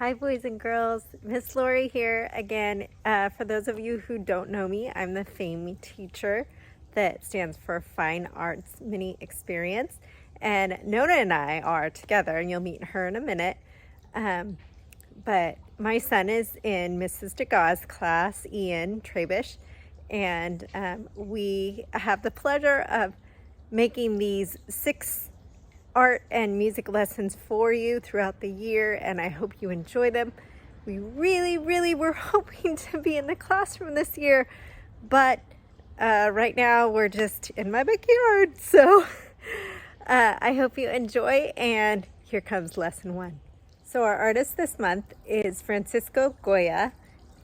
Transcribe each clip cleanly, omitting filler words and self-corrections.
Hi, boys and girls. Miss Lori here again. For those of you who don't know me, I'm the FAME teacher that stands for Fine Arts Mini Experience. And Nona and I are together, and you'll meet her in a minute. But my son is in Mrs. DeGau's class, Ian Trabish, and we have the pleasure of making these 6 art and music lessons for you throughout the year, and I hope you enjoy them. We really were hoping to be in the classroom this year, but right now we're just in my backyard. So I hope you enjoy, and here comes lesson 1. So our artist this month is Francisco Goya,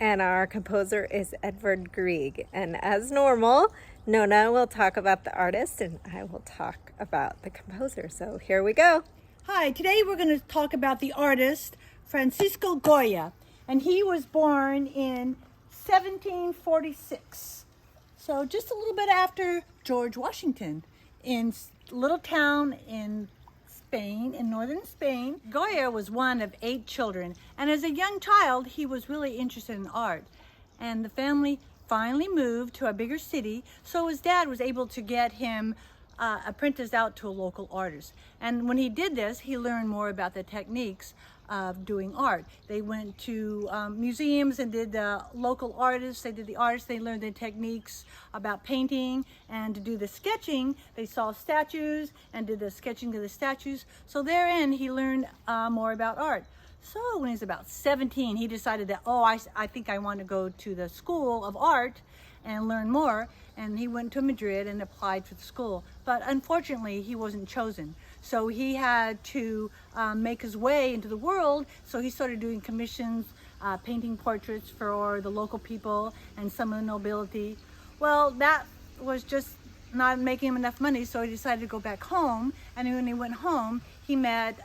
and our composer is Edvard Grieg. And as normal, Nona will talk about the artist and I will talk about the composer. So here we go. Hi, today we're going to talk about the artist Francisco Goya, and he was born in 1746. So just a little bit after George Washington in a little town in Spain, in northern Spain. Goya was one of 8 children, and as a young child he was really interested in art, and the family finally moved to a bigger city, so his dad was able to get him apprenticed out to a local artist. And when he did this, he learned more about the techniques of doing art. They went to museums and did the local artists, they did the artists, they learned the techniques about painting, and to do the sketching, they saw statues and did the sketching of the statues. So therein he learned more about art. So when he was about 17, he decided that, I think I want to go to the School of Art and learn more. And he went to Madrid and applied for the school. But unfortunately, he wasn't chosen. So he had to make his way into the world. So he started doing commissions, painting portraits for the local people and some of the nobility. Well, that was just not making him enough money, so he decided to go back home. And when he went home, he met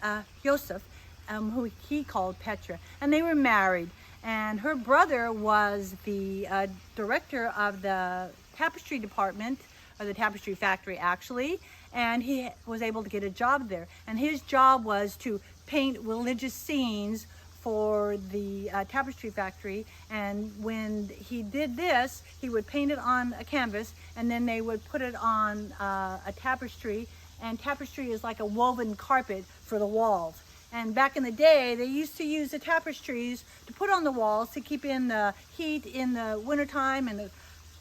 Joseph, who he called Petra, and they were married. And her brother was the director of the tapestry department, or the tapestry factory actually, and he was able to get a job there. And his job was to paint religious scenes for the tapestry factory. And when he did this, he would paint it on a canvas, and then they would put it on a tapestry. And tapestry is like a woven carpet for the walls. And back in the day, they used to use the tapestries to put on the walls to keep in the heat in the wintertime and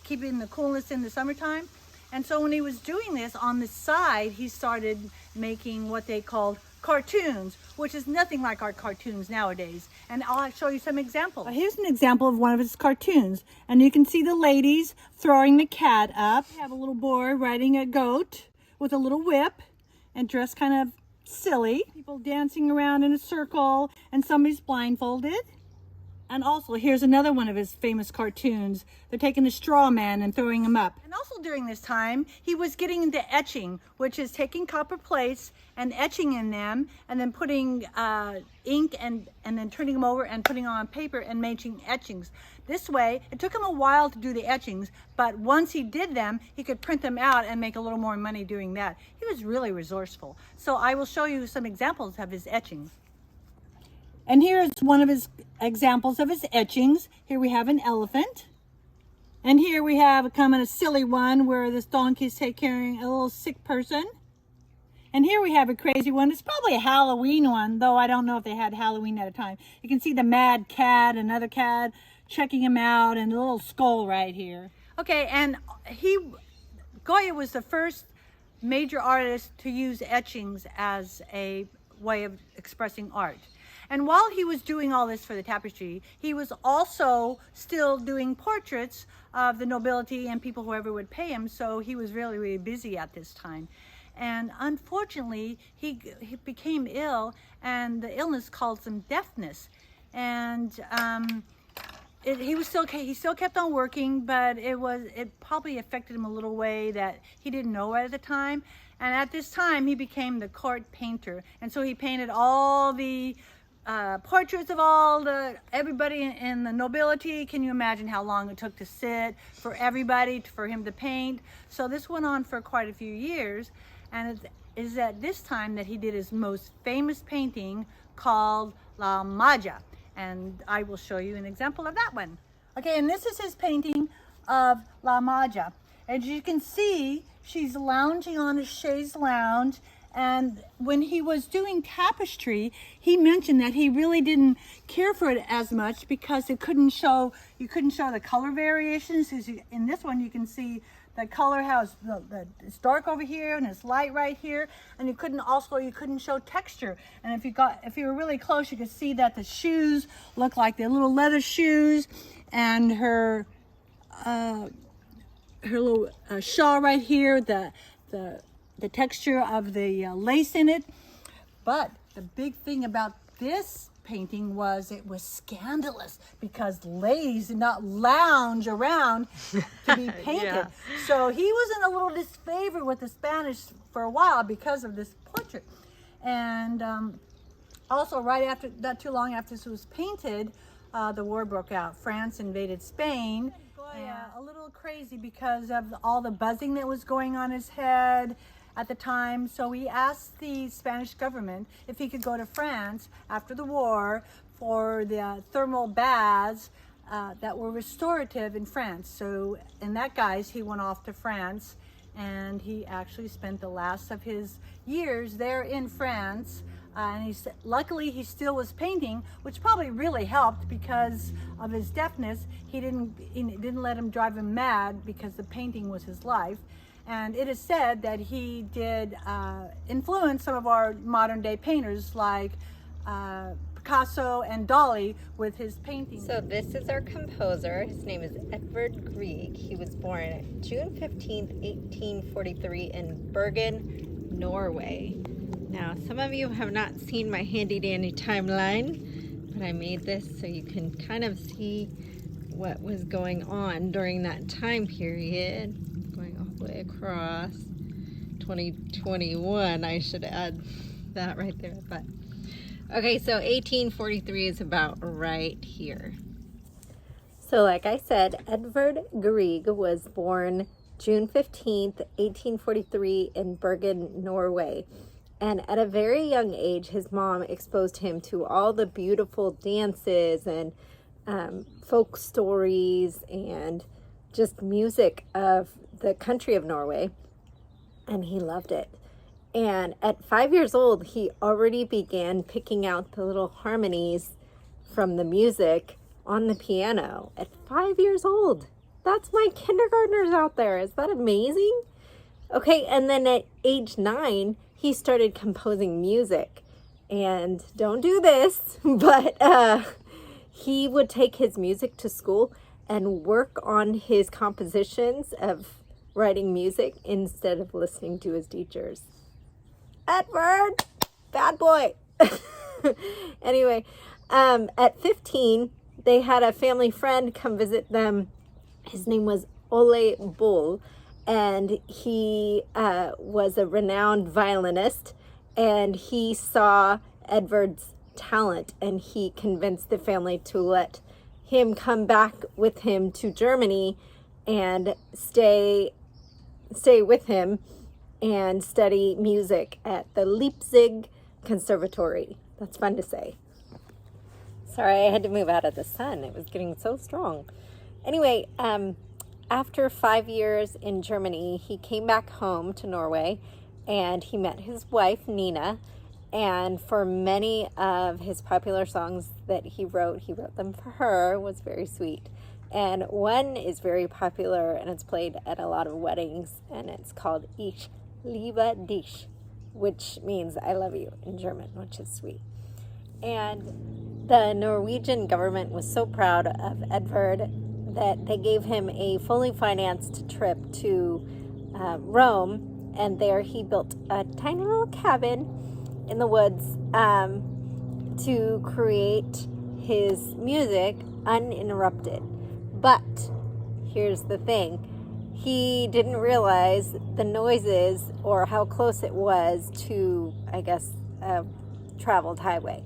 keep in the coolness in the summertime. And so when he was doing this on the side, he started making what they called cartoons, which is nothing like our cartoons nowadays. And I'll show you some examples. Here's an example of one of his cartoons. And you can see the ladies throwing the cat up. We have a little boy riding a goat with a little whip and dressed kind of silly. People dancing around in a circle, and somebody's blindfolded. And also, here's another one of his famous cartoons. They're taking a straw man and throwing him up. And also during this time, he was getting into etching, which is taking copper plates and etching in them, and then putting ink and then turning them over and putting on paper and making etchings. This way, it took him a while to do the etchings, but once he did them, he could print them out and make a little more money doing that. He was really resourceful. So I will show you some examples of his etchings. And here's one of his examples of his etchings. Here we have an elephant. And here we have a kind of a silly one where this donkey is carrying a little sick person. And here we have a crazy one. It's probably a Halloween one, though I don't know if they had Halloween at a time. You can see the mad cat, another cat checking him out, and a little skull right here. Okay, and Goya was the first major artist to use etchings as a way of expressing art. And while he was doing all this for the tapestry, he was also still doing portraits of the nobility and people whoever would pay him. So he was really busy at this time. And unfortunately, he became ill, and the illness caused him deafness. And he still kept on working, but it probably affected him a little way that he didn't know right at the time. And at this time, he became the court painter, and so he painted all the portraits of everybody in the nobility. Can you imagine how long it took to sit for everybody, for him to paint? So this went on for quite a few years, and it is at this time that he did his most famous painting called La Maja. And I will show you an example of that one. Okay, and this is his painting of La Maja. As you can see, she's lounging on a chaise lounge. And when he was doing tapestry, he mentioned that he really didn't care for it as much because you couldn't show the color variations. In this one, you can see the color, how it's dark over here and it's light right here, and you couldn't show texture. And if you were really close, you could see that the shoes look like the little leather shoes, and her little shawl right here, the texture of the lace in it. But the big thing about this painting was it was scandalous because ladies did not lounge around to be painted. Yeah. So he was in a little disfavor with the Spanish for a while because of this portrait. And also right after, not too long after this was painted, the war broke out. France invaded Spain. Goya, a little crazy because of all the buzzing that was going on his head at the time. So he asked the Spanish government if he could go to France after the war for the thermal baths that were restorative in France. So in that guise, he went off to France, and he actually spent the last of his years there in France. And luckily he still was painting, which probably really helped because of his deafness. It didn't let him drive him mad because the painting was his life. And it is said that he did influence some of our modern day painters like Picasso and Dali with his paintings. So this is our composer. His name is Edvard Grieg. He was born June 15th, 1843 in Bergen, Norway. Now, some of you have not seen my handy dandy timeline, but I made this so you can kind of see what was going on during that time period. Going all the way across 2021, I should add that right there. But okay, so 1843 is about right here. So like I said, Edvard Grieg was born June 15th, 1843 in Bergen, Norway. And at a very young age, his mom exposed him to all the beautiful dances and folk stories and just music of the country of Norway. And he loved it. And at 5 years old, he already began picking out the little harmonies from the music on the piano. At 5 years old. That's my kindergartners out there. Is that amazing? Okay, and then at age 9, he started composing music. And don't do this, but he would take his music to school and work on his compositions of writing music instead of listening to his teachers. Edward, bad boy. Anyway, at 15, they had a family friend come visit them. His name was Ole Bull, and he was a renowned violinist, and he saw Edvard's talent, and he convinced the family to let him come back with him to Germany and stay with him and study music at the Leipzig Conservatory. That's fun to say. Sorry, I had to move out of the sun. It was getting so strong. Anyway, after 5 years in Germany, he came back home to Norway, and he met his wife, Nina. And for many of his popular songs that he wrote them for her. It was very sweet. And one is very popular, and it's played at a lot of weddings, and it's called Ich liebe dich, which means I love you in German, which is sweet. And the Norwegian government was so proud of Edvard that they gave him a fully financed trip to Rome, and there he built a tiny little cabin in the woods to create his music uninterrupted. But here's the thing. He didn't realize the noises or how close it was to, I guess, a traveled highway.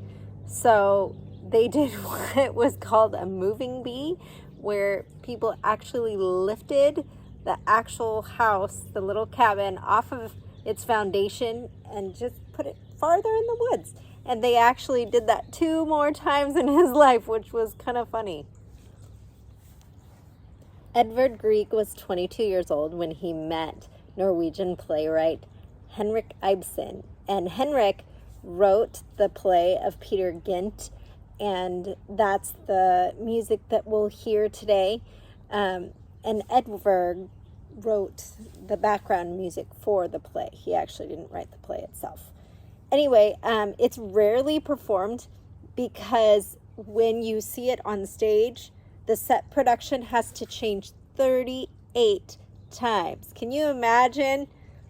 So they did what was called a moving bee, where people actually lifted the actual house, the little cabin, off of its foundation and just put it farther in the woods. And they actually did that 2 more times in his life, which was kind of funny. Edvard Grieg was 22 years old when he met Norwegian playwright Henrik Ibsen. And Henrik wrote the play of Peter Gynt, and that's the music that we'll hear today. And Edvard wrote the background music for the play. He actually didn't write the play itself. Anyway, it's rarely performed because when you see it on stage, the set production has to change 38 times. Can you imagine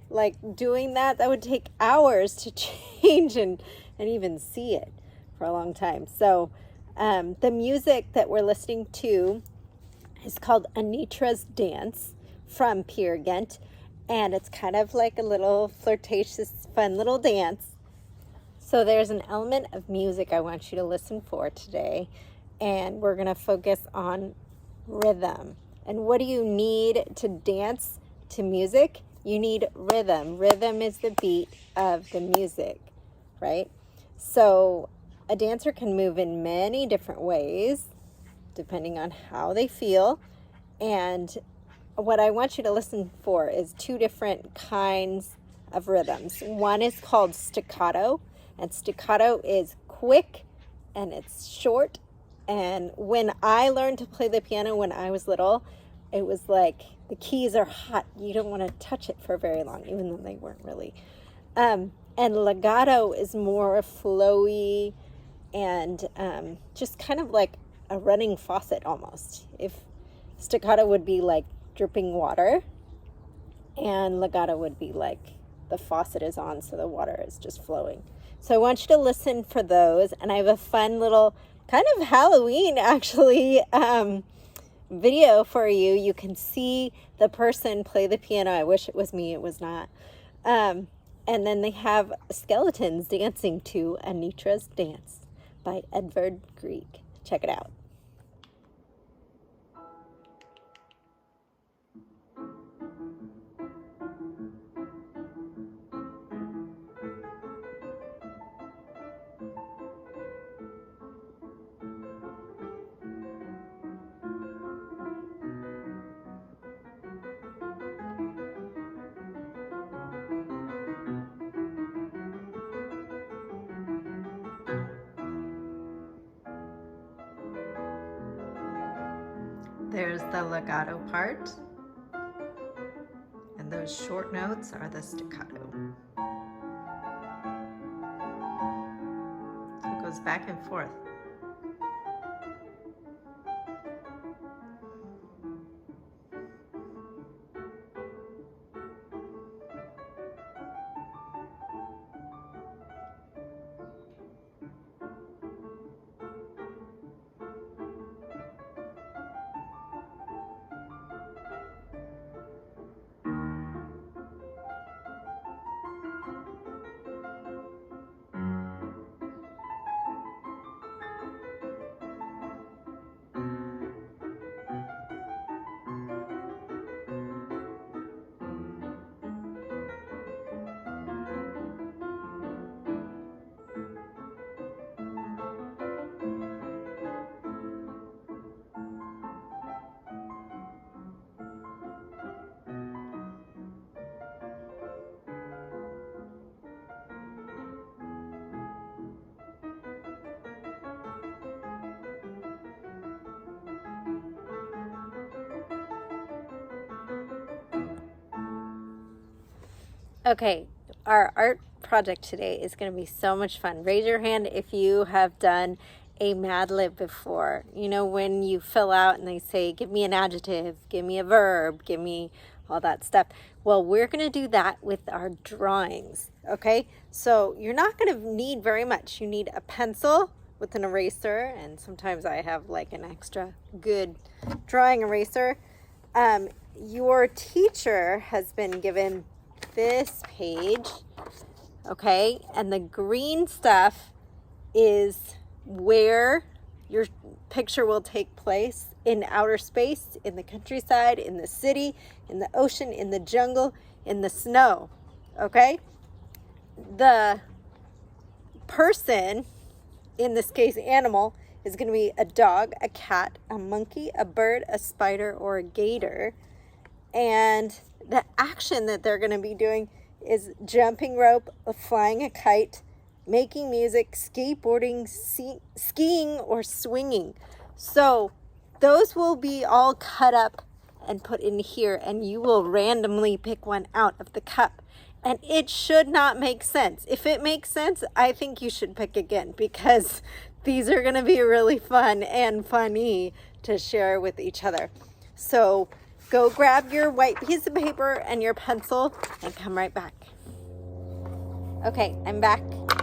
like doing that? That would take hours to change and even see it for a long time. So the music that we're listening to is called Anitra's Dance from Peer Gynt, and it's kind of like a little flirtatious, fun little dance. So there's an element of music I want you to listen for today, and we're going to focus on rhythm. And what do you need to dance to music? You need rhythm. Rhythm is the beat of the music, right? So a dancer can move in many different ways, depending on how they feel. And what I want you to listen for is 2 different kinds of rhythms. One is called staccato, and staccato is quick and it's short. And when I learned to play the piano when I was little, it was like the keys are hot. You don't want to touch it for very long, even though they weren't really. And legato is more flowy and just kind of like a running faucet almost. If staccato would be like dripping water, and legato would be like the faucet is on, so the water is just flowing. So I want you to listen for those, and I have a fun little kind of Halloween actually video for you. You can see the person play the piano. I wish it was me, it was not. And then they have skeletons dancing to Anitra's Dance by Edvard Grieg. Check it out. There's the legato part, and those short notes are the staccato. So it goes back and forth. Okay, our art project today is going to be so much fun. Raise your hand if you have done a Mad Lib before. You know, when you fill out and they say, give me an adjective, give me a verb, give me all that stuff. Well, we're going to do that with our drawings, okay? So you're not going to need very much. You need a pencil with an eraser, and sometimes I have like an extra good drawing eraser. Your teacher has been given this page, okay, and the green stuff is where your picture will take place in outer space, in the countryside, in the city, in the ocean, in the jungle, in the snow, okay? The person, in this case animal, is going to be a dog, a cat, a monkey, a bird, a spider, or a gator. And the action that they're going to be doing is jumping rope, flying a kite, making music, skateboarding, skiing, or swinging. So those will be all cut up and put in here, and you will randomly pick one out of the cup. And it should not make sense. If it makes sense, I think you should pick again, because these are going to be really fun and funny to share with each other. So go grab your white piece of paper and your pencil and come right back. Okay, I'm back,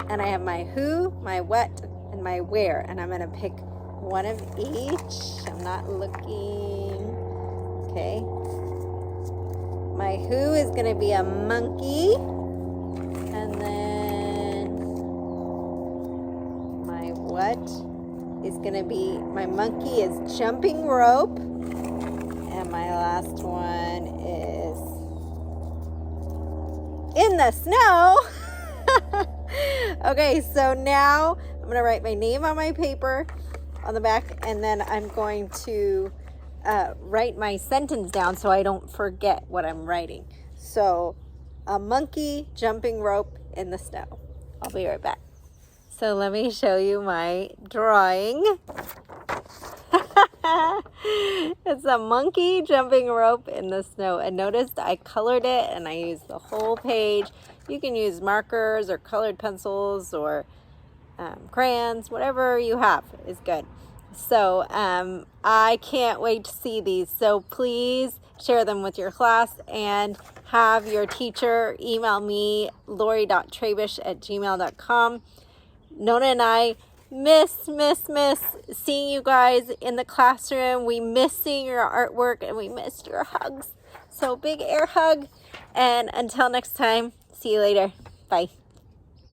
and I have my who, my what, and my where, and I'm going to pick one of each. I'm not looking. Okay. My who is going to be a monkey, and then my what is going to be, my monkey is jumping rope, and my last one is in the snow. Okay, so now I'm going to write my name on my paper on the back, and then I'm going to write my sentence down so I don't forget what I'm writing. So, a monkey jumping rope in the snow. I'll be right back. So let me show you my drawing. It's a monkey jumping rope in the snow. And notice I colored it and I used the whole page. You can use markers or colored pencils or crayons, whatever you have is good. So I can't wait to see these. So please share them with your class and have your teacher email me, lori.trabish@gmail.com. Nona and I miss seeing you guys in the classroom. We miss seeing your artwork, and we missed your hugs. So big air hug. And until next time, see you later. Bye.